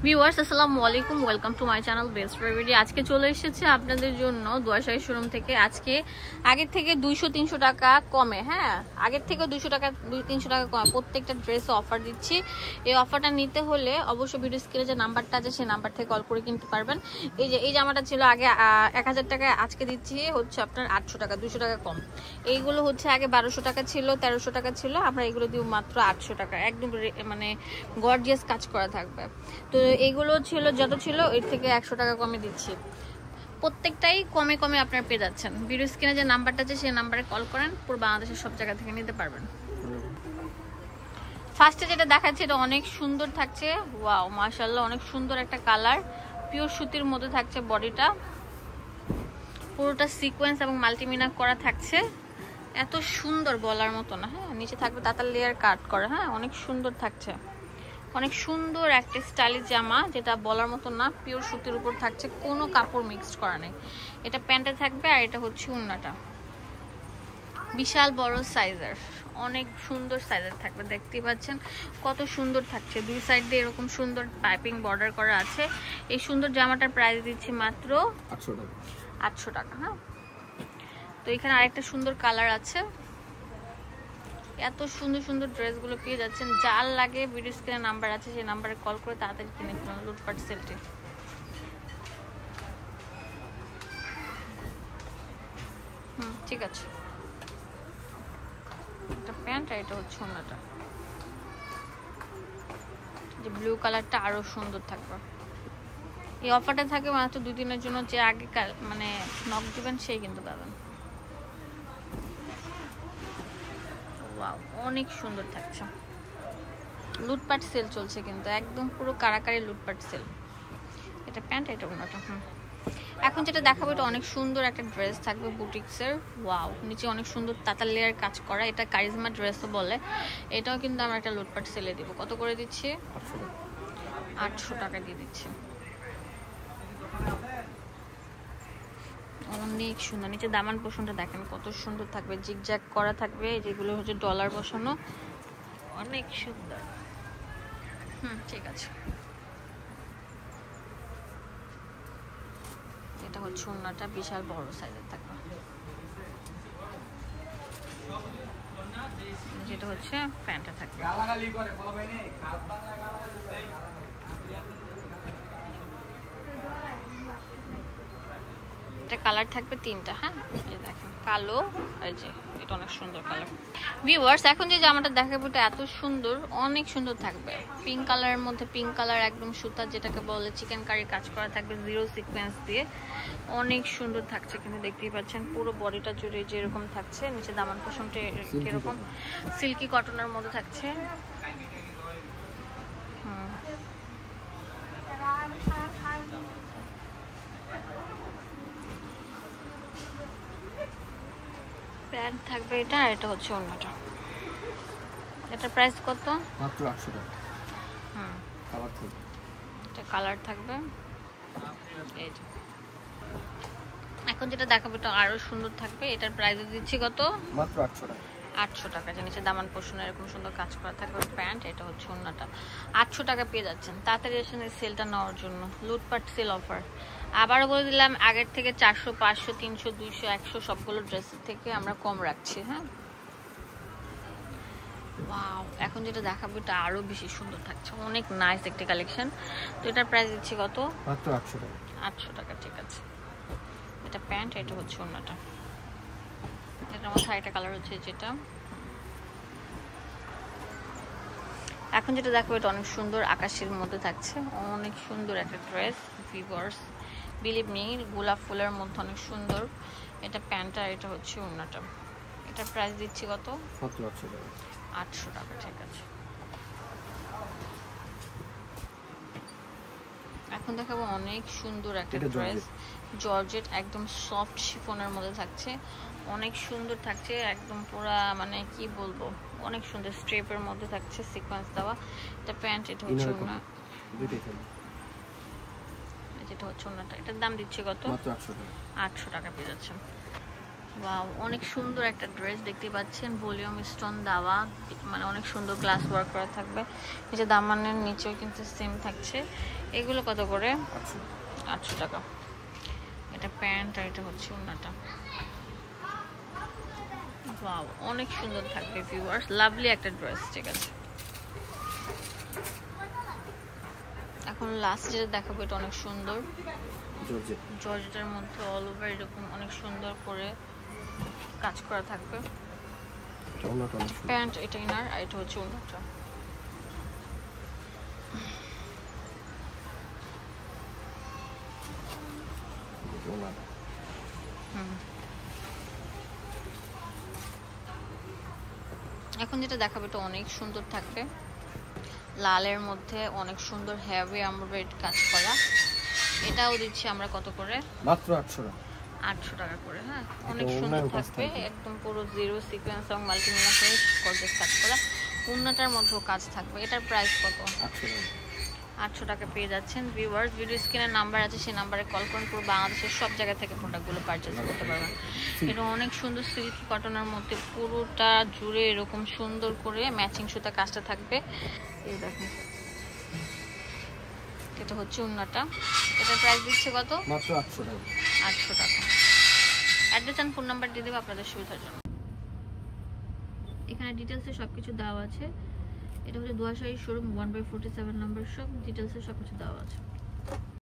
Viewers আসসালামু আলাইকুম, welcome to my channel best favourite. আজকে চলে এসেছে আপনাদের জন্য দোয়াশাহী শোরুম থেকে। আজকে আগের থেকে 200-300 টাকা কমে, হ্যাঁ আগের থেকে 200 টাকা 200-300 টাকা কমে প্রত্যেকটা ড্রেসে অফার দিচ্ছি। এই অফারটা নিতে হলে অবশ্যই ভিডিও স্ক্রিনে যে নাম্বারটা আছে সেই নাম্বার থেকে কল করে কিনতে পারবেন। এই জামাটা ছিল আগে 1000 টাকা, আজকে দিচ্ছি হচ্ছে আপনার 800 টাকা, 200 টাকা কম। এইগুলো হচ্ছে আগে 1200 টাকা ছিল, 1300 টাকা ছিল, আমরা এগুলো দিব মাত্র 800 টাকা। একদম মানে গর্জিয়াস কাজ করা থাকবে। তো এইগুলো ছিল যত ছিল এর থেকে 100 টাকা কমে দিচ্ছি। প্রত্যেকটাই কমে কমে আপনারা পেয়ে যাচ্ছেন। ভিডিও স্ক্রিনে যে নাম্বারটা আছে সেই নাম্বারে কল করেন, পুরো বাংলাদেশের সব জায়গা থেকে নিতে পারবেন। ফার্স্টে যেটা দেখাচ্ছে এটা অনেক সুন্দর থাকছে, ওয়াও মাশাআল্লাহ, অনেক সুন্দর একটা কালার, পিওর সুতির মধ্যে থাকছে। বডিটা পুরোটা সিকোয়েন্স এবং মাল্টিমিনা করা থাকছে, এত সুন্দর বলার মতো না। হ্যাঁ নিচে থাকবে তাতার লেয়ার কাট করা, হ্যাঁ অনেক সুন্দর থাকছে, অনেক সুন্দর একটা স্টাইলিশ জামা, যেটা বলার মতো না। পিওর সুতির উপর থাকছে, কোনো কাপড় মিক্সড করা নেই। এটা প্যান্টে থাকবে আর এটা হচ্ছে ওড়নাটা, বিশাল বড় সাইজের, অনেক সুন্দর সাইজের থাকবে। দেখতেই পাচ্ছেন কত সুন্দর থাকছে, দুই সাইড দিয়ে এরকম সুন্দর পাইপিং বর্ডার করা আছে। এই সুন্দর জামাটার প্রাইস দিচ্ছি মাত্র 800 টাকা। হ্যাঁ তো এখানে আরেকটা সুন্দর কালার আছে। এত সুন্দর সুন্দর ড্রেসগুলো পেয়ে যাচ্ছেন। যার লাগে ভিডিও স্ক্রিনে নাম্বার আছে সেই নাম্বারে কল করে তাড়াতাড়ি কিনে ফেলুন লুটপাট সেলটি। ঠিক আছে, এটা প্যান্ট আর এটা হচ্ছে ওড়নাটা। যে ব্লু কালারটা আরো সুন্দর থাকবে। এই অফারটা থাকে মাত্র 2 দিনের জন্য, যে আগে মানে নক দিবেন সেই কিন্তু পাবেন। অনেক সুন্দর থাকছে, লুটপাট সেল চলছে কিন্তু, একদম পুরো কারাকারি লুটপাট সেল। এটা প্যান্ট এটা ওড়নাটা। এখন যেটা দেখাবো এটা অনেক সুন্দর একটা ড্রেস থাকবে বুটিক্সের, ওয়াও, নিচে অনেক সুন্দর তাতার লেয়ার কাজ করা, এটা কারিজমা ড্রেসও বলে। এটাও কিন্তু আমরা একটা লুটপাট সেলে দিব। কত করে দিচ্ছি? 800 টাকা দিয়ে দিচ্ছি। অনেক সুন্দর, নিচে দামান পোষণটা দেখেন কত সুন্দর থাকবে, জিগজ্যাগ করা থাকবে, যেগুলো হচ্ছে ডলার বসানো, অনেক সুন্দর। ঠিক আছে, এটা হচ্ছে ওড়নাটা, বিশাল বড় সাইজের থাকবে। যেটা হচ্ছে প্যান্টটা থাকবে। কালার থাকবে 3টা। হ্যাঁ এই দেখেন কালো, এই যে এটা অনেক সুন্দর কালার। ভিউয়ার্স এখন যে জামাটা দেখাবো এটা এত সুন্দর, অনেক সুন্দর থাকবে। পিঙ্ক কালারের মধ্যে, পিঙ্ক কালার একদম সুতা, যেটাকে বলে চিকেন কারি কাজ করা থাকবে জিরো সিকোয়েন্স দিয়ে, অনেক সুন্দর থাকছে। কিন্তু দেখতেই পাচ্ছেন পুরো বডিটা জুড়ে যেরকম থাকছে, নিচে দামান পোষণটা এরকম সিল্কি কটনের মধ্যে থাকছে। প্যান্ট থাকবে এটা, আর এটা হচ্ছে ওড়নাটা। এটার প্রাইস কত? মাত্র 800 টাকা। কালার থাকবে, এটা কালার থাকবে। এই যে এখন যেটা দেখাবো এটা আরো সুন্দর থাকবে। এটার প্রাইস দিচ্ছি কত? মাত্র 800 টাকা। 800 টাকা। নিচে দামান পোষণ এরকম সুন্দর কাজ করা থাকবে প্যান্ট, এটা হচ্ছে ওড়নাটা। 800 টাকা পেয়ে যাচ্ছেন। তাড়াতাড়ি আসেন এই সেলটা নেওয়ার জন্য, লুটপাট সেল অফার। আবারও বলে দিলাম, আগের থেকে 400, 500, 300, 200, 100 সবগুলো ড্রেসের থেকে আমরা কম রাখছি। হ্যাঁ ওয়াও, এখন যেটা দেখাবো এটা আরো বেশি সুন্দর থাকছে, অনেক নাইস একটা কালেকশন। তো এটার প্রাইস দিচ্ছি কত? মাত্র 800 টাকা। 800 টাকা, ঠিক আছে। এটা প্যান্ট, এটা হচ্ছে ওড়নাটা। এটার মধ্যে আরেকটা কালার হচ্ছে যেটা। এখন যেটা দেখো এটা অনেক সুন্দর আকাশের মধ্যে থাকছে, অনেক সুন্দর একটা ড্রেস। ভিউয়ার্স বিলিভ মি, গোলাপ ফুলের মধ্যে অনেক সুন্দর। এটা প্যান্ট আর এটা হচ্ছে ওড়নাটা। এটার প্রাইস দিচ্ছি কত? মাত্র 800 টাকা। 800 টাকা, ঠিক আছে। এখন দেখাবো অনেক সুন্দর একটা ড্রেস, জর্জেট, একদম সফট শিফনের মধ্যে থাকছে, অনেক সুন্দর থাকছে, একদম পুরা মানে কি বলবো, অনেক সুন্দর স্ট্রেপের মধ্যে থাকছে, সিকোয়েন্স দেওয়া। এটা প্যান্ট, এটা হচ্ছে ওড়না, যেটা হচ্ছে ওড়নাটা। এটার দাম দিচ্ছে কত? মাত্র 800 টাকা। 800 টাকা পেয়ে যাচ্ছেন। ওয়াও, অনেক সুন্দর একটা ড্রেস দেখতে পাচ্ছেন, ভলিউম স্টোন দেওয়া, মানে অনেক সুন্দর গ্লাস ওয়ার্ক করা থাকবে। এই যে দামানের নিচেও কিন্তু সেম থাকছে। এগুলো কত করে? 800 টাকা। এটা প্যান্ট আর এটা হচ্ছে ওড়নাটা। ওয়াও, অনেক সুন্দর থাকবে ভিউয়ার্স, লাভলি একটা ড্রেস। ঠিক আছে, এখন লাস্ট যেটা দেখাবো এটা অনেক সুন্দর, জর্জেটের মধ্যে অল ওভার এরকম অনেক সুন্দর করে কাজ করা থাকবে। প্যান্ট এটা ইনার, আর এটা হচ্ছে ওড়নাটা। এখন যেটা দেখাবো এটা অনেক সুন্দর থাকবে, লালের মধ্যে অনেক সুন্দর হেভি এমব্রয়ডারি কাজ করা। এটাও দিচ্ছি আমরা কত করে? মাত্র 800 টাকা। 800 টাকা করে। হ্যাঁ, অনেক সুন্দর থাকবে, একদম পুরো জিরো সিকোয়েন্স এবং মাল্টিমিনা করে গর্জিয়াস কাজ করা। ওড়নাটার মধ্যেও কাজ থাকবে। এটার প্রাইস কত? 800 টাকা। 800 টাকা পেয়ে যাচ্ছেন ভিউয়ার্স। ভিডিও স্ক্রিনে নাম্বার আছে, সেই নাম্বারে কল করুন। পুরো বাংলাদেশের সব জায়গা থেকে প্রোডাক্টগুলো পারচেজ করতে পারবেন। এটা অনেক সুন্দর সিল্ক কটনের মধ্যে পুরোটা জুড়ে এরকম সুন্দর করে ম্যাচিং সুতা কাজটা থাকবে। এই দেখুন, এটা হচ্ছে ওড়নাটা। এটার প্রাইস দিচ্ছে কত? মাত্র 800 টাকা। 800 টাকা। অ্যাড্রেস অ্যান্ড ফোন নাম্বার দিয়ে দেবো আপনাদের সুবিধার জন্য। এখানে ডিটেলসে সবকিছু দেওয়া আছে। এটা হচ্ছে দুয়াশাহী শোরুম 1/47 নম্বর শপ। ডিটেলসে সবকিছু দেওয়া আছে।